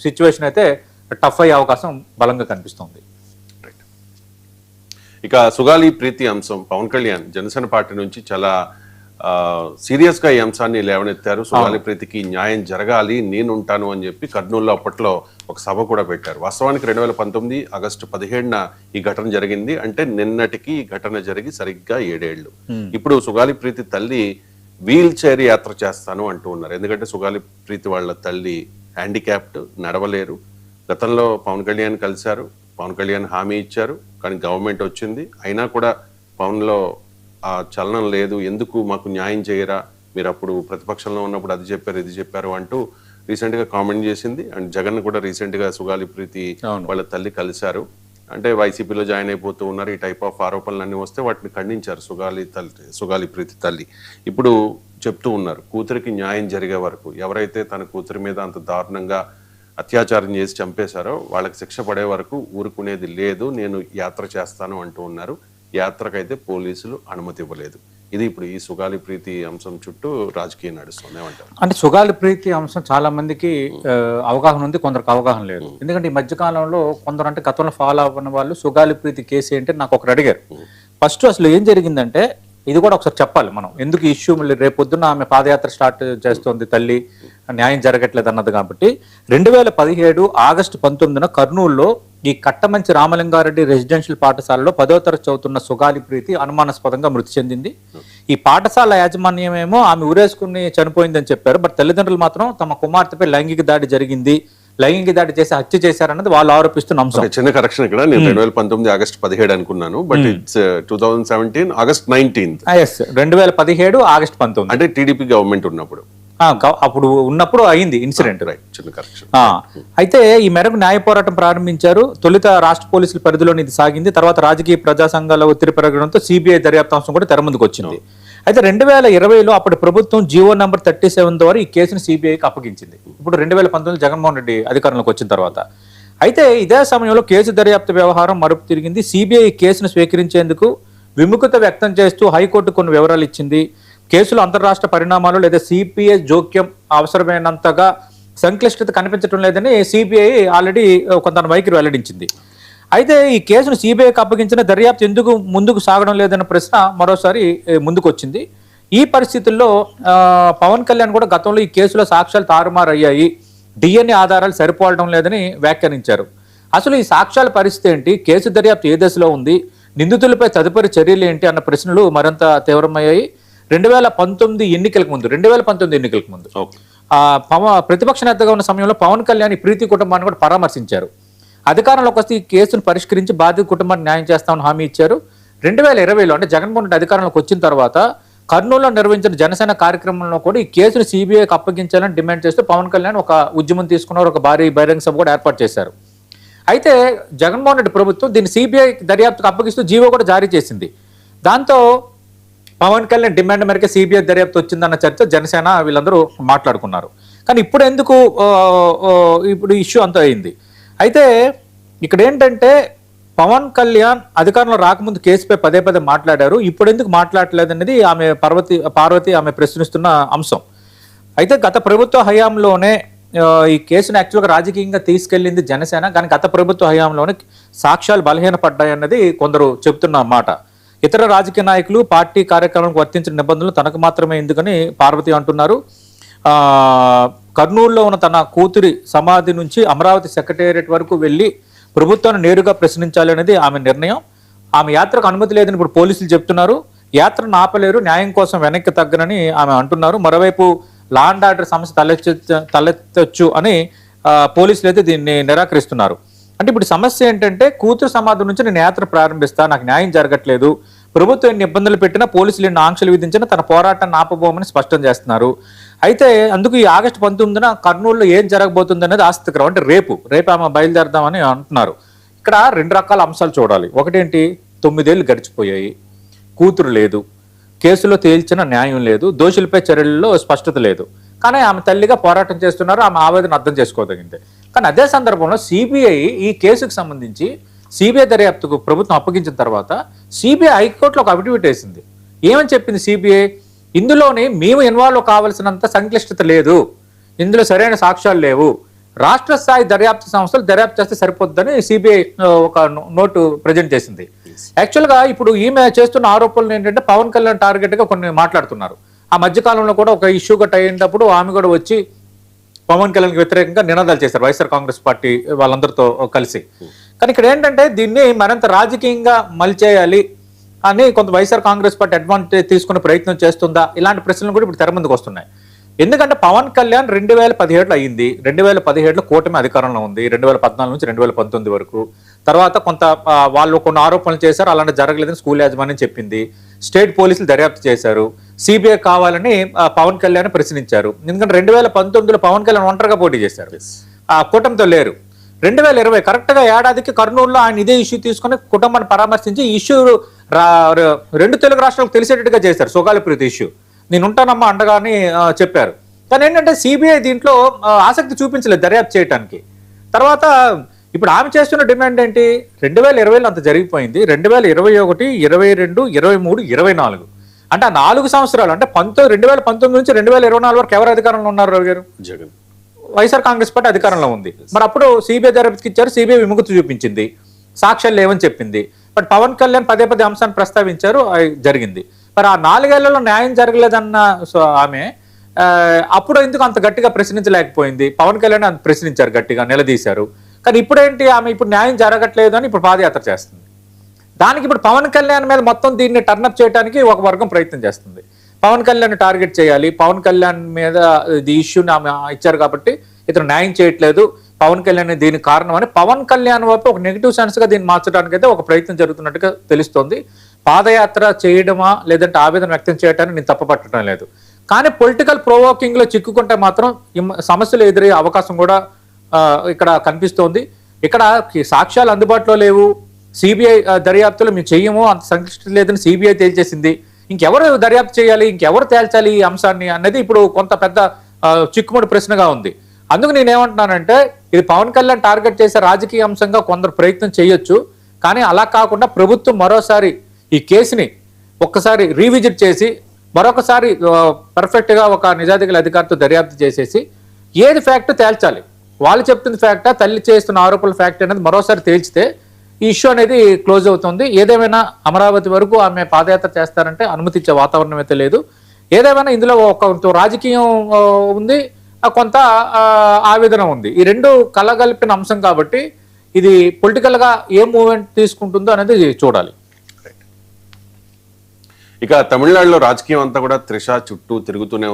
Situation అయితే tough అయ్యే అవకాశం బలంగా కనిపిస్తుంది. ఇక సుగాలి ప్రీతి అంశం పవన్ కళ్యాణ్ జనసేన పార్టీ నుంచి చాలా సీరియస్ గా ఈ అంశాన్ని లేవనెత్తారు. సుగాలి ప్రీతికి న్యాయం జరగాలి, నేనుంటాను అని చెప్పి కర్నూలులో అప్పట్లో ఒక సభ కూడా పెట్టారు. వాస్తవానికి 2019 ఆగస్టు 17న ఈ ఘటన జరిగింది. అంటే నిన్నటికి ఈ ఘటన జరిగి సరిగ్గా 7 ఏళ్లు. ఇప్పుడు సుగాలి ప్రీతి తల్లి వీల్ చైర్ యాత్ర చేస్తాను అంటూ ఉన్నారు. ఎందుకంటే సుగాలి ప్రీతి వాళ్ళ తల్లి హ్యాండిక్యాప్డ్, నడవలేరు. గతంలో పవన్ కళ్యాణ్ కలిశారు, పవన్ కళ్యాణ్ హామీ ఇచ్చారు, కానీ గవర్నమెంట్ వచ్చింది, అయినా కూడా పవన్లో ఆ చలనం లేదు. ఎందుకు మాకు న్యాయం చేయరా, మీరు అప్పుడు ప్రతిపక్షంలో ఉన్నప్పుడు అది చెప్పారు ఇది చెప్పారు అంటూ రీసెంట్ గా కామెంట్ చేసింది. అండ్ జగన్ కూడా రీసెంట్ గా సుగాలి ప్రీతి వాళ్ళ తల్లి కలిశారు. అంటే వైసీపీలో జాయిన్ అయిపోతూ ఉన్నారు, ఈ టైప్ ఆఫ్ ఆరోపణలు అన్ని వస్తే వాటిని ఖండించారు సుగాలి ప్రీతి తల్లి. ఇప్పుడు చెప్తూ ఉన్నారు, కూతురికి న్యాయం జరిగే వరకు, ఎవరైతే తన కూతురి మీద అంత దారుణంగా అత్యాచారం చేసి చంపేశారో వాళ్ళకి శిక్ష పడే వరకు ఊరుకునేది లేదు, నేను యాత్ర చేస్తాను అంటూ ఉన్నారు. యాత్రకైతే పోలీసులు అనుమతి ఇవ్వలేదు. ఇది ఇప్పుడు ఈ సుగాలి ప్రీతి అంశం చుట్టూ రాజకీయం నడుస్తుంది ఏమంటారు? అంటే సుగాలి ప్రీతి అంశం చాలా మందికి అవగాహన ఉంది, కొందరికి అవగాహన లేదు. ఎందుకంటే ఈ మధ్యకాలంలో కొందరు అంటే గతంలో ఫాలో అవ్వని వాళ్ళు సుగాలి ప్రీతి కేసు ఏంటి నాకు ఒకరు అడిగారు. ఫస్ట్ అసలు ఏం జరిగిందంటే ఇది కూడా ఒకసారి చెప్పాలి మనం, ఎందుకు ఇష్యూ మళ్ళీ రేపొద్దున ఆమె పాదయాత్ర స్టార్ట్ చేస్తోంది తల్లి, న్యాయం జరగట్లేదు అన్నది. కాబట్టి 2017 ఆగస్టు 19న కర్నూలులో ఈ కట్టమంచి రామలింగారెడ్డి రెసిడెన్షియల్ పాఠశాలలో 10వ తరగతి చదువుతున్న సుగాలి ప్రీతి అనుమానాస్పదంగా మృతి చెందింది. ఈ పాఠశాల యాజమాన్యమేమో ఆమె ఊరేసుకుని చనిపోయిందని చెప్పారు. బట్ తల్లిదండ్రులు మాత్రం తమ కుమార్తెపై లైంగిక దాడి జరిగింది, లైంగిక దాడి చేసి హత్య చేశారన్నది వాళ్ళు ఆరోపిస్తున్న అంశం. చిన్న కరెక్షన్ ఇక్కడ, నేను 2019 ఆగస్టు 17 అనుకున్నాను, బట్ ఇట్స్ 2017 ఆగస్ట్ 19. 2017 ఆగస్టు 19 అంటే టీడీపీ గవర్నమెంట్ ఉన్నప్పుడు ఉన్నప్పుడు అయింది ఇన్సిడెంట్. చిన్న కరెక్షన్. అయితే ఈ మేరకు న్యాయ పోరాటం ప్రారంభించారు. తొలుత రాష్ట్ర పోలీసుల పరిధిలోని ఇది సాగింది. తర్వాత రాజకీయ ప్రజా సంఘాల ఒత్తిడి పెరగడంతో సిబిఐ దర్యాప్తు అంశం కూడా తెర ముందుకు వచ్చింది. అయితే 2020లో అప్పటి ప్రభుత్వం జీవో నంబర్ 37 ద్వారా ఈ కేసును సిబిఐకి అప్పగించింది. ఇప్పుడు 2019 జగన్మోహన్ రెడ్డి అధికారంలోకి వచ్చిన తర్వాత. అయితే ఇదే సమయంలో కేసు దర్యాప్తు వ్యవహారం మరుపు తిరిగింది. సిబిఐ కేసును స్వీకరించేందుకు విముఖత వ్యక్తం చేస్తూ హైకోర్టు కొన్ని వివరాలు ఇచ్చింది. కేసులో అంతర్రాష్ట్ర పరిణామాలు లేదా సిపిఐ జోక్యం అవసరమైనంతగా సంక్లిష్టత కనిపించడం లేదని సిబిఐ ఆల్రెడీ కొంత వైఖరి వెల్లడించింది. అయితే ఈ కేసును సిబిఐకి అప్పగించిన దర్యాప్తు ఎందుకు ముందుకు సాగడం లేదన్న ప్రశ్న మరోసారి ముందుకు వచ్చింది. ఈ పరిస్థితుల్లో పవన్ కళ్యాణ్ కూడా గతంలో ఈ కేసులో సాక్ష్యాలు తారుమారయ్యాయి, డిఎన్ఏ ఆధారాలు సరిపోవడం లేదని వ్యాఖ్యానించారు. అసలు ఈ సాక్ష్యాల పరిస్థితి ఏంటి, కేసు దర్యాప్తు ఏ దశలో ఉంది, నిందితులపై తదుపరి చర్యలు ఏంటి అన్న ప్రశ్నలు మరింత తీవ్రమయ్యాయి. 2019 ఎన్నికలకు ముందు ప్రతిపక్ష నేతగా ఉన్న సమయంలో పవన్ కళ్యాణ్ ఈ ప్రీతి కుటుంబాన్ని కూడా పరామర్శించారు. అధికారంలోకి వస్తే ఈ కేసును పరిష్కరించి బాధిత కుటుంబాన్ని న్యాయం చేస్తామని హామీ ఇచ్చారు. 2020లో అంటే జగన్మోహన్ రెడ్డి అధికారంలోకి వచ్చిన తర్వాత కర్నూలులో నిర్వహించిన జనసేన కార్యక్రమంలో కూడా ఈ కేసును సిబిఐకి అప్పగించాలని డిమాండ్ చేస్తూ పవన్ కళ్యాణ్ ఒక ఉద్యమం తీసుకున్నారు, ఒక భారీ బహిరంగ సభ కూడా ఏర్పాటు చేశారు. అయితే జగన్మోహన్ రెడ్డి ప్రభుత్వం దీన్ని సిబిఐ దర్యాప్తుకు అప్పగిస్తూ జీవో కూడా జారీ చేసింది. దాంతో పవన్ కళ్యాణ్ డిమాండ్ మేరకు సిబిఐ దర్యాప్తు వచ్చిందన్న చర్చ జనసేన వీళ్ళందరూ మాట్లాడుకున్నారు. కానీ ఇప్పుడు ఎందుకు ఇప్పుడు ఇష్యూ అంతా అయింది. అయితే ఇక్కడ ఏంటంటే పవన్ కళ్యాణ్ అధికారంలో రాకముందు కేసుపై పదే మాట్లాడారు, ఇప్పుడు ఎందుకు మాట్లాడలేదు అనేది ఆమె పార్వతి ఆమె ప్రశ్నిస్తున్న అంశం. అయితే గత ప్రభుత్వ హయాంలోనే ఈ కేసును యాక్చువల్గా రాజకీయంగా తీసుకెళ్లింది జనసేన, కానీ గత ప్రభుత్వ హయాంలోనే సాక్ష్యాలు బలహీనపడ్డాయన్నది కొందరు చెబుతున్న మాట. ఇతర రాజకీయ నాయకులు పార్టీ కార్యక్రమానికి వర్తించిన నిబంధనలు తనకు మాత్రమే ఎందుకని పార్వతి అంటున్నారు. కర్నూలులో ఉన్న తన కూతురి సమాధి నుంచి అమరావతి సెక్రటేరియట్ వరకు వెళ్ళి ప్రభుత్వాన్ని నేరుగా ప్రశ్నించాలి అనేది ఆమె నిర్ణయం. ఆమె యాత్రకు అనుమతి లేదని ఇప్పుడు పోలీసులు చెప్తున్నారు. యాత్రను ఆపలేరు, న్యాయం కోసం వెనక్కి తగ్గనని ఆమె అంటున్నారు. మరోవైపు లా అండ్ ఆర్డర్ సమస్య తలెత్తొచ్చు అని పోలీసులు అయితే దీన్ని నిరాకరిస్తున్నారు. అంటే ఇప్పుడు సమస్య ఏంటంటే కూతురు సమాధి నుంచి నేను యాత్ర ప్రారంభిస్తా, నాకు న్యాయం జరగట్లేదు, ప్రభుత్వం ఎన్ని ఇబ్బందులు పెట్టినా పోలీసులు ఎన్ని ఆంక్షలు విధించినా తన పోరాటాన్ని ఆపబోమని స్పష్టం చేస్తున్నారు. అయితే అందుకు ఈ ఆగస్టు 19న కర్నూలులో ఏం జరగబోతుంది అనేది ఆసక్తికరం. అంటే రేపు ఆమె బయలుదేరదామని అంటున్నారు. ఇక్కడ 2 రకాల అంశాలు చూడాలి. ఒకటేంటి, 9 ఏళ్ళు గడిచిపోయాయి, కూతురు లేదు, కేసులో తేల్చిన న్యాయం లేదు, దోషులపై చర్యల్లో స్పష్టత లేదు. కానీ ఆమె తల్లిగా పోరాటం చేస్తున్నారు, ఆమె ఆవేదన అర్థం చేసుకోదగింది. కానీ అదే సందర్భంలో సిబిఐ ఈ కేసుకు సంబంధించి సిబిఐ దర్యాప్తుకు ప్రభుత్వం అప్పగించిన తర్వాత సిబిఐ హైకోర్టులో ఒక అఫిడవిట్ వేసింది. ఏమని చెప్పింది సిబిఐ? ఇందులోని మేము ఇన్వాల్వ్ కావాల్సినంత సంక్లిష్టత లేదు, ఇందులో సరైన సాక్ష్యాలు లేవు, రాష్ట్ర స్థాయి దర్యాప్తు సంస్థలు దర్యాప్తు చేస్తే సరిపోద్దని సిబిఐ ఒక నోటు ప్రజెంట్ చేసింది. యాక్చువల్గా ఇప్పుడు ఈమె చేస్తున్న ఆరోపణలు ఏంటంటే పవన్ కళ్యాణ్ టార్గెట్ గా కొన్ని మాట్లాడుతున్నారు. ఆ మధ్యకాలంలో కూడా ఒక ఇష్యూ గట్ట అయినప్పుడు ఆమె కూడా వచ్చి పవన్ కళ్యాణ్కి వ్యతిరేకంగా నినాదాలు చేశారు వైఎస్ఆర్ కాంగ్రెస్ పార్టీ వాళ్ళందరితో కలిసి. కానీ ఇక్కడ ఏంటంటే దీన్ని మరింత రాజకీయంగా మలిచేయాలి అని కొంత వైఎస్ఆర్ కాంగ్రెస్ పార్టీ అడ్వాంటేజ్ తీసుకునే ప్రయత్నం చేస్తుందా, ఇలాంటి ప్రశ్నలు కూడా ఇప్పుడు తెర ముందుకు వస్తున్నాయి. ఎందుకంటే పవన్ కళ్యాణ్ 2017 అయ్యింది, 2017లో కూటమి అధికారంలో ఉంది, 2014 నుంచి 2019 వరకు. తర్వాత కొంత వాళ్ళు కొన్ని ఆరోపణలు చేశారు, అలాంటి జరగలేదని స్కూల్ యాజమాన్యం చెప్పింది. స్టేట్ పోలీసులు దర్యాప్తు చేశారు, సిబిఐ కావాలని పవన్ కళ్యాణ్ ప్రశ్నించారు. ఎందుకంటే 2019లో పవన్ కళ్యాణ్ ఒంటరిగా పోటీ చేశారు, ఆ కూటమితో లేరు. 2020 కరెక్ట్ గా ఏడాదికి కర్నూలులో ఆయన ఇదే ఇష్యూ తీసుకుని కుటుంబాన్ని పరామర్శించి ఇష్యూ 2 తెలుగు రాష్ట్రాలకు తెలిసేటట్టుగా చేశారు. సుగాలి ప్రీతి ఇష్యూ నేను ఉంటానమ్మా అండగా అని చెప్పారు. కానీ ఏంటంటే సిబిఐ దీంట్లో ఆసక్తి చూపించలేదు దర్యాప్తు చేయడానికి. తర్వాత ఇప్పుడు ఆమె చేస్తున్న డిమాండ్ ఏంటి, 2020లో అంత జరిగిపోయింది, 2021, 22, 23, 24 అంటే ఆ 4 సంవత్సరాలు అంటే 2019 నుంచి 2024 వరకు ఎవరు అధికారంలో ఉన్నారు? రావు గారు, జగన్, వైఎస్ఆర్ కాంగ్రెస్ పార్టీ అధికారంలో ఉంది. మరి అప్పుడు సిబిఐ దర్యాప్తుకి ఇచ్చారు, సిబిఐ విముఖత చూపించింది, సాక్ష్యాలు లేవని చెప్పింది. బట్ పవన్ కళ్యాణ్ పదే అంశాన్ని ప్రస్తావించారు, జరిగింది. మరి ఆ 4 ఏళ్లలో న్యాయం జరగలేదన్న ఆమె అప్పుడు ఎందుకు అంత గట్టిగా ప్రశ్నించలేకపోయింది? పవన్ కళ్యాణ్ అంత ప్రశ్నించారు, గట్టిగా నిలదీశారు. కానీ ఇప్పుడేంటి, ఆమె ఇప్పుడు న్యాయం జరగట్లేదు అని ఇప్పుడు పాదయాత్ర చేస్తుంది. దానికి ఇప్పుడు పవన్ కళ్యాణ్ మీద మొత్తం దీన్ని టర్నప్ చేయడానికి ఒక వర్గం ప్రయత్నం చేస్తుంది. పవన్ కళ్యాణ్ టార్గెట్ చేయాలి, పవన్ కళ్యాణ్ మీద ఇది ఇష్యూని ఆమె ఇచ్చారు కాబట్టి ఇతను న్యాయం చేయట్లేదు, పవన్ కళ్యాణ్ దీనికి కారణం అని పవన్ కళ్యాణ్ వైపు ఒక నెగిటివ్ సెన్స్ గా దీన్ని మార్చడానికి అయితే ఒక ప్రయత్నం జరుగుతున్నట్టుగా తెలుస్తోంది. పాదయాత్ర చేయడమా లేదంటే ఆవేదన వ్యక్తం చేయడానికి నేను తప్పపట్టడం లేదు. కానీ పొలిటికల్ ప్రొవోకింగ్ లో చిక్కుకుంటే మాత్రం సమస్యలు ఎదురయ్యే అవకాశం కూడా ఇక్కడ కనిపిస్తోంది. ఇక్కడ సాక్ష్యాలు అందుబాటులో లేవు, సిబిఐ దర్యాప్తులో మేము చెయ్యము, అంత సంక్లిష్టత లేదని సిబిఐ తేల్చేసింది. ఇంకెవరు దర్యాప్తు చేయాలి, ఇంకెవరు తేల్చాలి ఈ అంశాన్ని అన్నది ఇప్పుడు కొంత పెద్ద చిక్కుముడి ప్రశ్నగా ఉంది. అందుకు నేనేమంటున్నానంటే ఇది పవన్ కళ్యాణ్ టార్గెట్ చేసే రాజకీయ అంశంగా కొందరు ప్రయత్నం చేయొచ్చు. కానీ అలా కాకుండా ప్రభుత్వం మరోసారి ఈ కేసుని ఒక్కసారి రీవిజిట్ చేసి మరొకసారి పర్ఫెక్ట్ గా ఒక నిజాధికారి అధికారితో దర్యాప్తు చేసేసి ఏది ఫ్యాక్ట్ తేల్చాలి, వాళ్ళు చెప్తున్న ఫ్యాక్టా తల్లి చేస్తున్న ఆరోపణల ఫ్యాక్ట్ అనేది మరోసారి తేల్చితే ఈ ఇష్యూ అనేది క్లోజ్ అవుతుంది. ఏదేమైనా అమరావతి వరకు ఆమె పాదయాత్ర చేస్తారంటే అనుమతించే వాతావరణం అయితే లేదు. ఏదేమైనా ఇందులో ఒక రాజకీయం ఉంది, కొంత ఆవేదన ఉంది. ఈ రెండు కలగలిపిన అంశం కాబట్టి ఇది పొలిటికల్ గా ఏ మూవ్మెంట్ తీసుకుంటుందో అనేది చూడాలి. ఇక తమిళనాడులో రాజకీయం అంతా కూడా త్రిష చుట్టూ తిరుగుతూనే